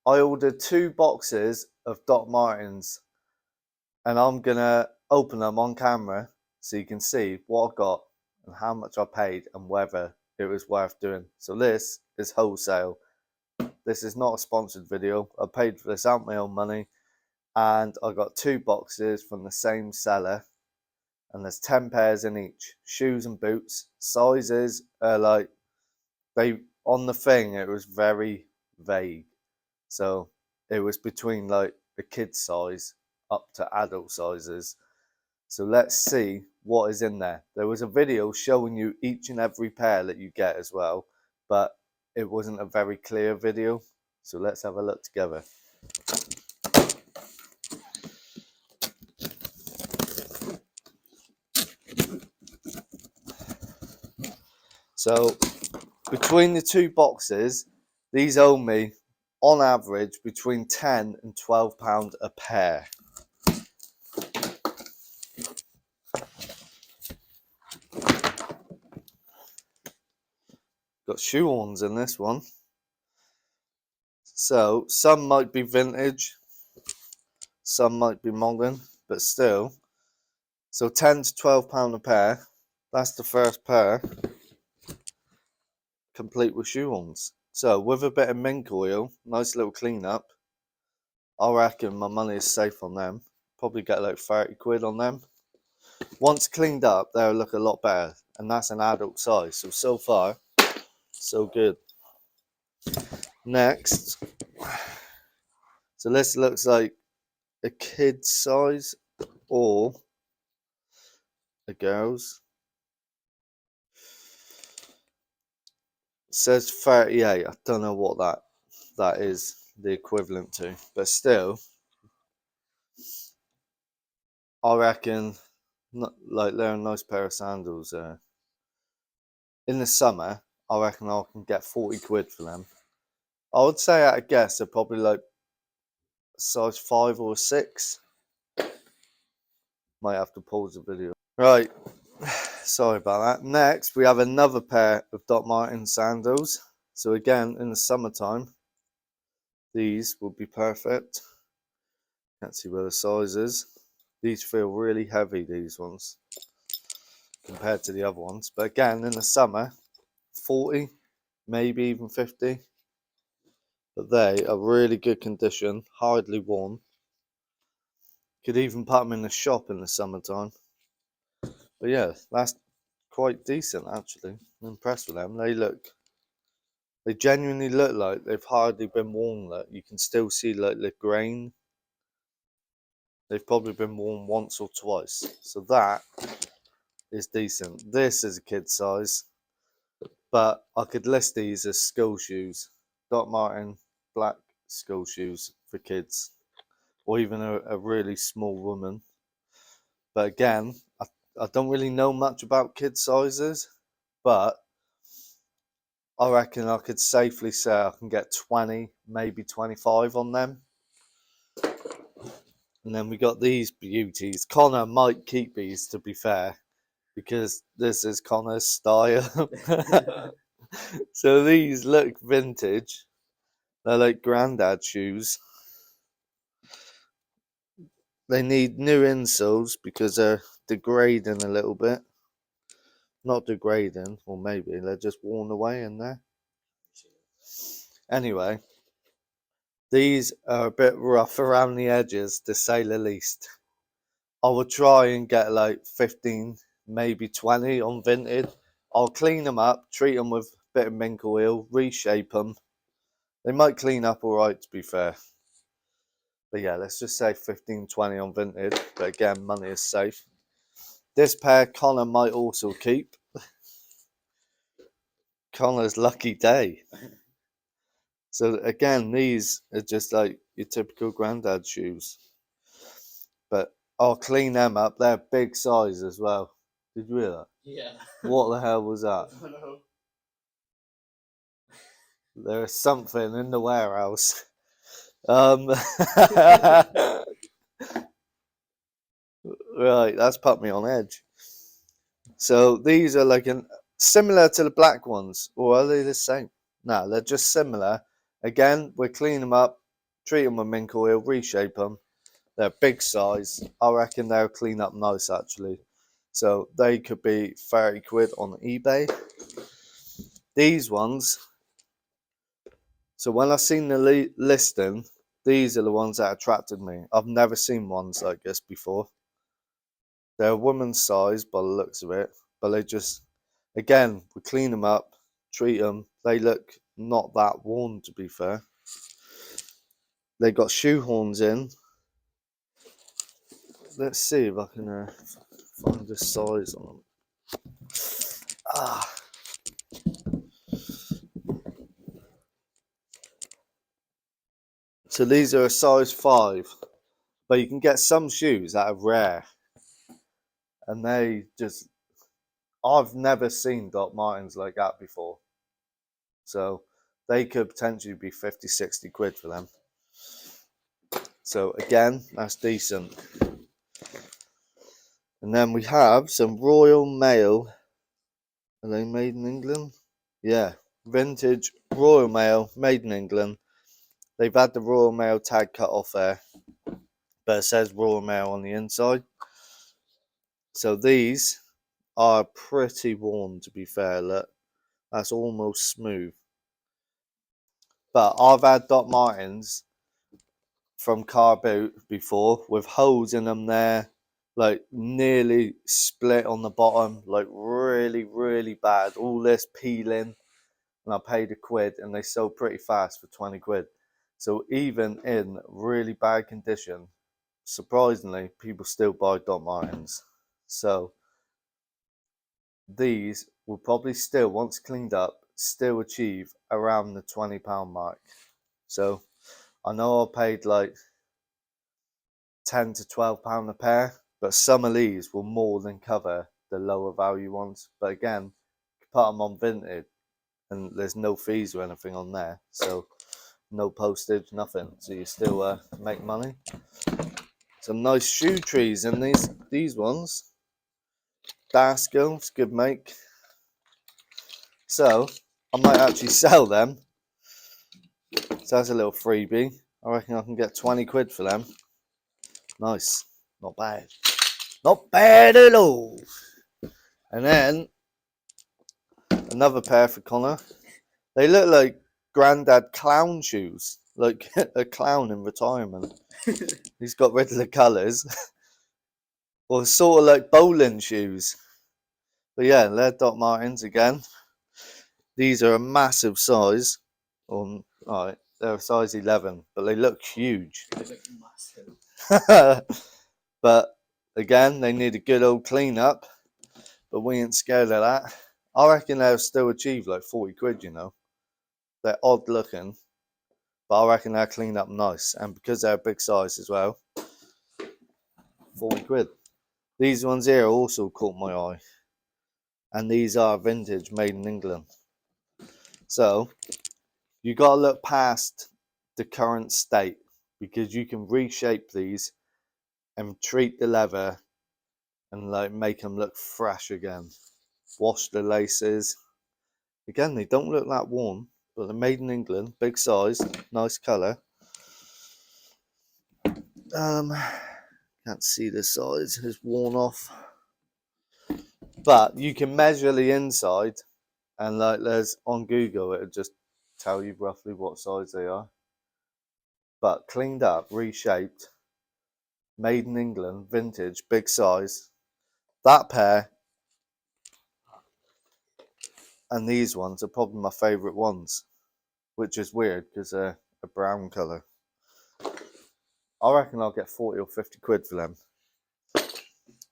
I ordered 2 boxes of Doc Martens, and I'm gonna open them on camera so you can see what I got and how much I paid and whether it was worth doing. So this is wholesale. This is not a sponsored video. I paid for this out my own money, and I got 2 boxes from the same seller, and there's 10 pairs in each. Shoes and boots. Sizes are like, they on the thing it was very vague. So it was between like the kid size up to adult sizes. So let's see what is in there. There was a video showing you each and every pair that you get as well, but it wasn't a very clear video. So let's have a look together. So between the 2 boxes, these owe me on average between £10 and £12 a pair. Got shoe-ons in this one. So some might be vintage, some might be modern, but still. So £10 to £12 a pair. That's the first pair, complete with shoe-ons. So with a bit of mink oil, nice little clean up, I reckon my money is safe on them. Probably get like 30 quid on them. Once cleaned up, they'll look a lot better, and that's an adult size. So far, so good. Next, so this looks like a kid's size or a girl's. It says 38. I don't know what that is the equivalent to, but still, I reckon like they're a nice pair of sandals. In the summer, I reckon I can get 40 quid for them. I would say at a guess they're probably like size 5 or 6. Might have to pause the video. Right, sorry about that. Next, we have another pair of Doc Martens sandals. So again, in the summertime, these would be perfect. Can't see where the size is. These feel really heavy, these ones, compared to the other ones. But again, in the summer, 40, maybe even 50. But they are really good condition, hardly worn. Could even put them in the shop in the summertime. But yeah, that's quite decent actually. I'm impressed with them. They genuinely look like they've hardly been worn. Like you can still see like the grain. They've probably been worn once or twice. So that is decent. This is a kid size, but I could list these as school shoes. Doc Marten black school shoes for kids, or even a really small woman. But again, I don't really know much about kid sizes, but I reckon I could safely say I can get 20, maybe 25 on them. And then we got these beauties. Connor might keep these, to be fair, because this is Connor's style. So these look vintage. They're like granddad shoes. They need new insoles because they're degrading a little bit. Not degrading, or maybe they're just worn away in there. Anyway, these are a bit rough around the edges, to say the least. I will try and get like 15, maybe 20 on Vinted. I'll clean them up, treat them with a bit of mink oil, reshape them. They might clean up alright, to be fair. But yeah, let's just say 15, 20 on Vinted. But again, money is safe. This pair Connor might also keep. Connor's lucky day. So again, these are just like your typical granddad shoes. But I'll clean them up. They're big size as well. Did you hear that? Yeah. What the hell was that? I don't know. There is something in the warehouse. Right, that's put me on edge. So these are like similar to the black ones, or are they the same? No, they're just similar. Again, we'll clean them up, treat them with mink oil, reshape them. They're big size. I reckon they'll clean up nice actually. So they could be 30 quid on eBay. These ones, so when I seen the listing, these are the ones that attracted me. I've never seen ones like this before. They're a woman's size by the looks of it, but they just, again, we clean them up, treat them. They look not that worn, to be fair. They got shoehorns in. Let's see if I can find the size on them. So these are a size 5, but you can get some shoes that are rare, and they just, I've never seen Doc Martens like that before. So they could potentially be 50, 60 quid for them. So again, that's decent. And then we have some Royal Mail. Are they made in England? Yeah, vintage Royal Mail, made in England. They've had the Royal Mail tag cut off there, but it says Royal Mail on the inside. So these are pretty worn, to be fair. Look, that's almost smooth. But I've had Doc Martens from car boot before with holes in them there, like nearly split on the bottom, like really, really bad. All this peeling, and I paid £1 and they sold pretty fast for 20 quid. So even in really bad condition, surprisingly, people still buy Doc Martens. So these will probably still, once cleaned up, still achieve around the £20 mark. So I know I paid like £10 to £12 a pair, but some of these will more than cover the lower value ones. But again, you put them on Vinted and there's no fees or anything on there, so no postage, nothing, so you still make money. Some nice shoe trees in these ones. Dasco, it's good make. So I might actually sell them. So that's a little freebie. I reckon I can get 20 quid for them. Nice, not bad. Not bad at all. And then another pair for Connor. They look like granddad clown shoes, like a clown in retirement. He's got rid of the colours. Or sort of like bowling shoes. But yeah, they're Doc Martens again. These are a massive size. Alright, they're a size 11, but they look huge. They look massive. But again, they need a good old clean up. But we ain't scared of that. I reckon they'll still achieve like 40 quid, you know. They're odd looking, but I reckon they'll clean up nice. And because they're a big size as well, 40 quid. These ones here also caught my eye. And these are vintage, made in England. So you got to look past the current state, because you can reshape these and treat the leather and like make them look fresh again. Wash the laces. Again, they don't look that worn, but they're made in England, big size, nice colour. Can't see the size, it's worn off. But you can measure the inside, and like there's on Google, it'll just tell you roughly what size they are. But cleaned up, reshaped, made in England, vintage, big size. That pair and these ones are probably my favourite ones, which is weird because they're a brown colour. I reckon I'll get 40 or 50 quid for them.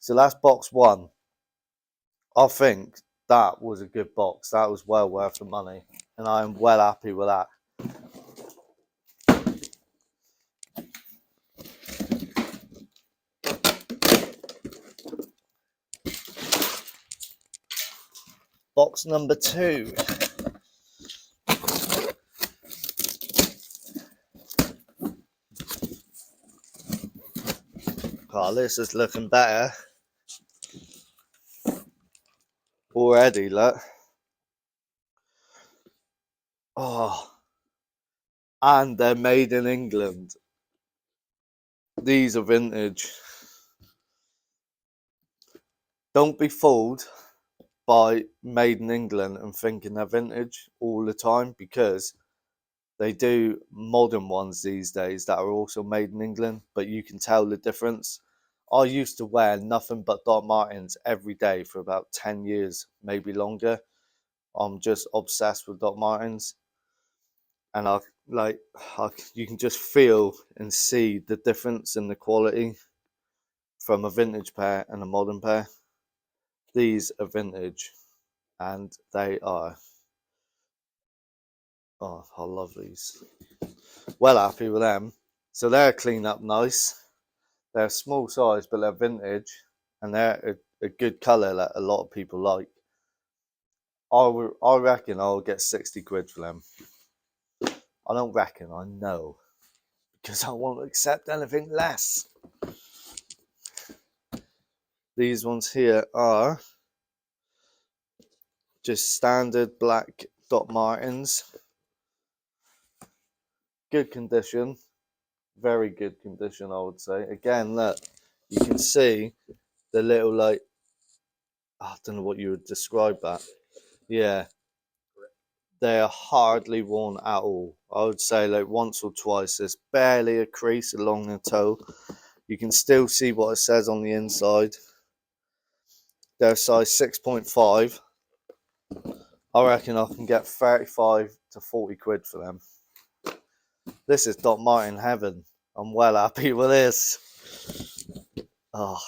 So that's box one. I think that was a good box. That was well worth the money, and I am well happy with that. Box number 2. Oh, this is looking better already, look. Oh, And they're made in England. These are vintage. Don't be fooled by made in England and thinking they're vintage all the time, because they do modern ones these days that are also made in England, but you can tell the difference. I used to wear nothing but Doc Martens every day for about 10 years, maybe longer. I'm just obsessed with Doc Martens, and you can just feel and see the difference in the quality from a vintage pair and a modern pair. These are vintage, and they are, oh, I love these. Well happy with them. So they're clean up nice. They're small size, but they're vintage, and they're a good colour that a lot of people like. I reckon I'll get 60 quid for them. I don't reckon, I know, because I won't accept anything less. These ones here are just standard black Doc Martens. Good condition, very good condition, I would say. Again, look, you can see the little, like, I don't know what you would describe that. Yeah, they are hardly worn at all. I would say like once or twice. There's barely a crease along the toe. You can still see what it says on the inside. They're size 6.5. I reckon I can get 35 to 40 quid for them. This is Doc Marten heaven. I'm well happy with this. Oh,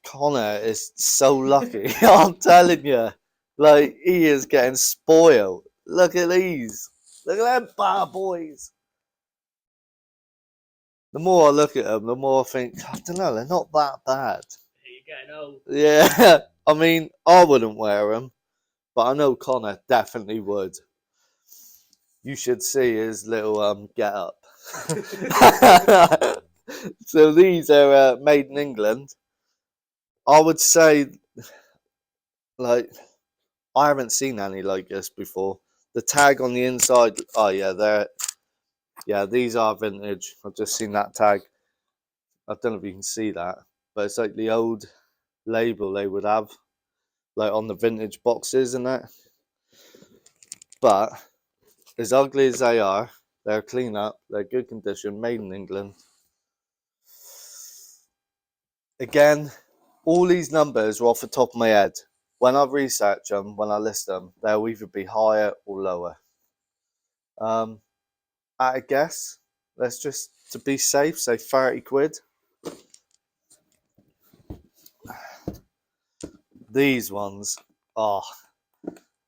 Connor is so lucky. I'm telling you. Like, he is getting spoiled. Look at these. Look at them bad boys. The more I look at them, the more I think, I don't know, they're not that bad. You're getting old. Yeah, I mean, I wouldn't wear them, but I know Connor definitely would. You should see his little get up. So these are made in England. I would say, like, I haven't seen any like this before. The tag on the inside, oh yeah, these are vintage. I've just seen that tag. I don't know if you can see that, but it's like the old label they would have, like on the vintage boxes and that. But as ugly as they are, they're clean up, they're good condition, made in England. Again, all these numbers are off the top of my head. When I research them, when I list them, they'll either be higher or lower. At a guess, let's just, to be safe, say 30 quid. These ones, oh,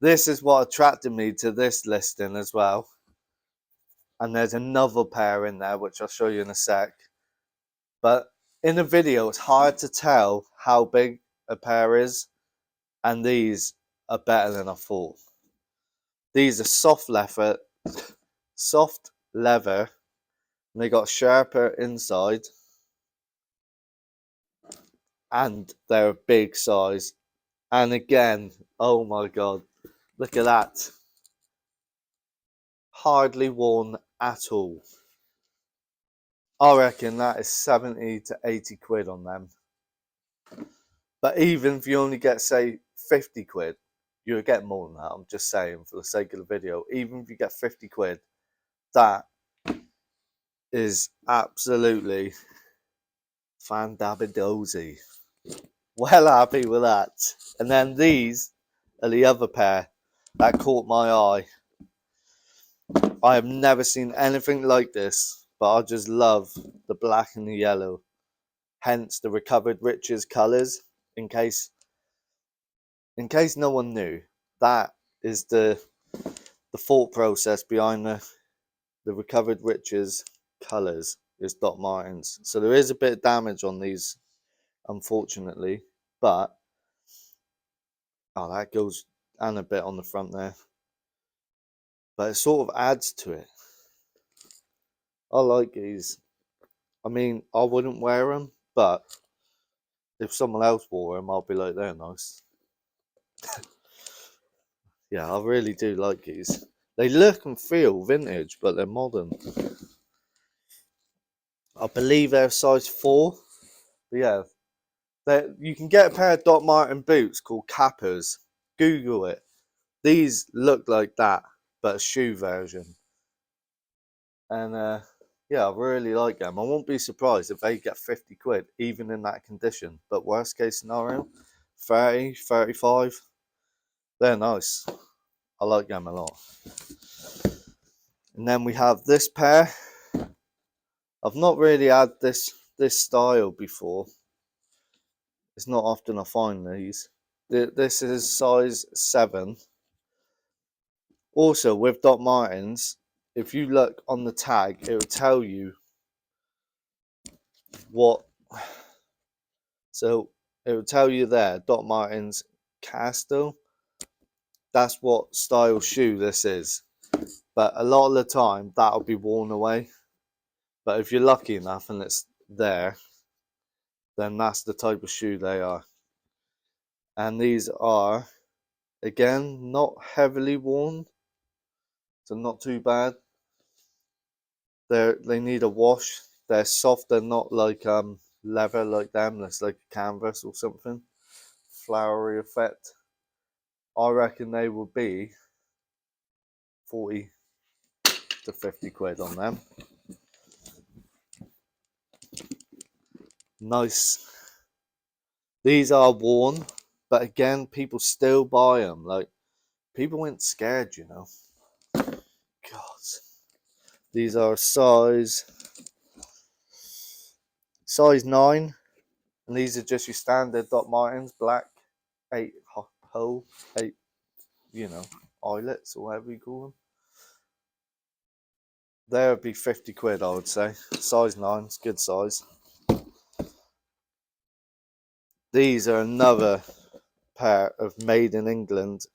this is what attracted me to this listing as well. And there's another pair in there, which I'll show you in a sec. But in a video, it's hard to tell how big a pair is. And these are better than I thought. These are soft leather, and they got sharper inside. And they're a big size. And again, oh my God, look at that. Hardly worn at all. I reckon that is 70 to 80 quid on them. But even if you only get, say, 50 quid, you'll get more than that. I'm just saying for the sake of the video. Even if you get 50 quid, that is absolutely fan-dabba-dozy. Well happy with that. And then these are the other pair that caught my eye. I have never seen anything like this, but I just love the black and the yellow. Hence the Recovered Riches colours. In case no one knew, that is the thought process behind the Recovered Riches colours is Doc Martens. So there is a bit of damage on these, unfortunately, but oh, that goes, and a bit on the front there, but it sort of adds to it. I like these. I mean, I wouldn't wear them, but if someone else wore them, I'll be like, they're nice. Yeah, I really do like these. They look and feel vintage, but they're modern. I believe they're size 4. But yeah, you can get a pair of Doc Marten boots called Kappas. Google it. These look like that, but a shoe version. And yeah, I really like them. I won't be surprised if they get 50 quid, even in that condition. But worst case scenario, 30, 35. They're nice. I like them a lot. And then we have this pair. I've not really had this style before. It's not often I find these. This is size 7. Also, with Doc Martens, if you look on the tag, it will tell you what. So it will tell you there, Doc Martens Castle. That's what style shoe this is. But a lot of the time, that'll be worn away. But if you're lucky enough and it's there, then that's the type of shoe they are. And these are, again, not heavily worn, so not too bad. They need a wash. They're soft. They're not like leather like them. It's like a canvas or something. Flowery effect. I reckon they will be 40 to 50 quid on them. Nice. These are worn, but again, people still buy them. Like, people weren't scared, you know. God. These are size 9, and these are just your standard Doc Martens, black, 8 hole, 8, you know, eyelets or whatever you call them. There would be 50 quid, I would say. Size 9, it's good size. These are another pair of made in England.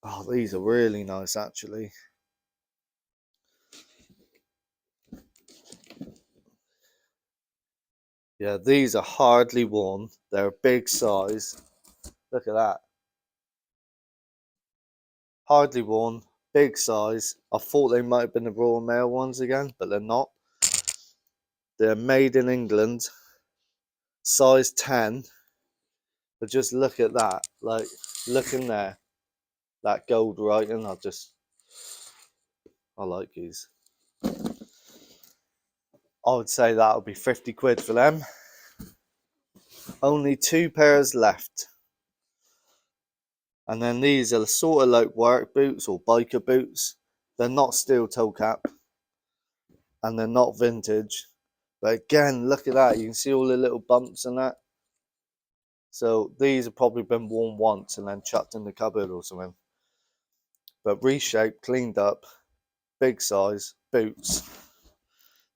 Oh, these are really nice, actually. Yeah, these are hardly worn. They're a big size. Look at that. Hardly worn, big size. I thought they might have been the Royal Mail ones again, but they're not. They're made in England. Size 10. But just look at that. Like, look in there. That gold writing. I like these. I would say that would be 50 quid for them. Only 2 pairs left. And then these are sort of like work boots or biker boots. They're not steel toe cap. And they're not vintage. But again, look at that. You can see all the little bumps and that. So these have probably been worn once and then chucked in the cupboard or something. But reshaped, cleaned up, big size boots.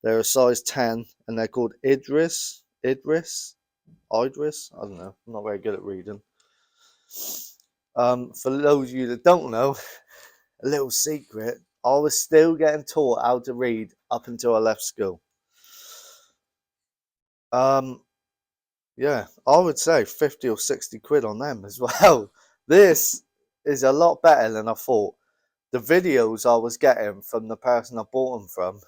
They're a size 10 and they're called Idris. I don't know. I'm not very good at reading. For those of you that don't know, a little secret, I was still getting taught how to read up until I left school. Yeah, I would say 50 or 60 quid on them as well. This is a lot better than I thought. The videos I was getting from the person I bought them from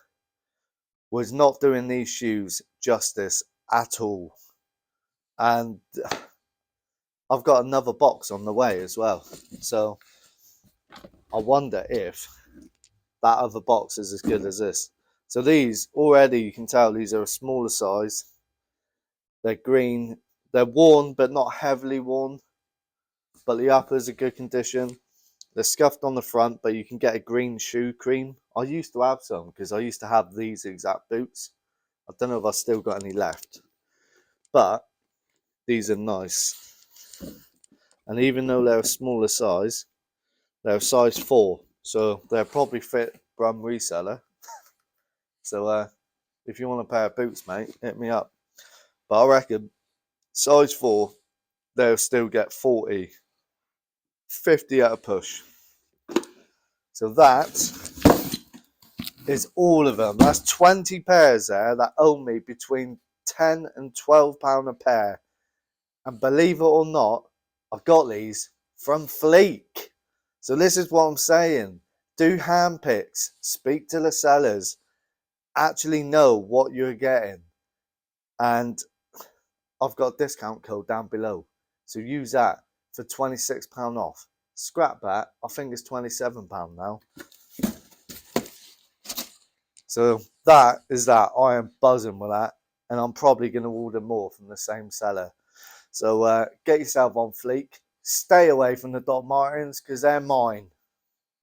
was not doing these shoes justice at all. And I've got another box on the way as well. So I wonder if that other box is as good as this. So these, already you can tell these are a smaller size. They're green. They're worn, but not heavily worn. But the uppers are good condition. They're scuffed on the front, but you can get a green shoe cream. I used to have some because I used to have these exact boots. I don't know if I've still got any left. But these are nice. And even though they're a smaller size, they're a size 4. So they'll probably fit Brum reseller. So if you want a pair of boots, mate, hit me up. But I reckon size 4, they'll still get 40, 50 at a push. So that is all of them. That's 20 pairs there that owe me between £10 and £12 a pair. And believe it or not, I got these from Fleek. So this is what I'm saying. Do hand picks, speak to the sellers, actually know what you're getting. And I've got a discount code down below, so use that for £26 off. Scrap that, I think it's £27 now. So that is that. I am buzzing with that, and I'm probably going to order more from the same seller. So get yourself on fleek. Stay away from the Doc Martens because they're mine.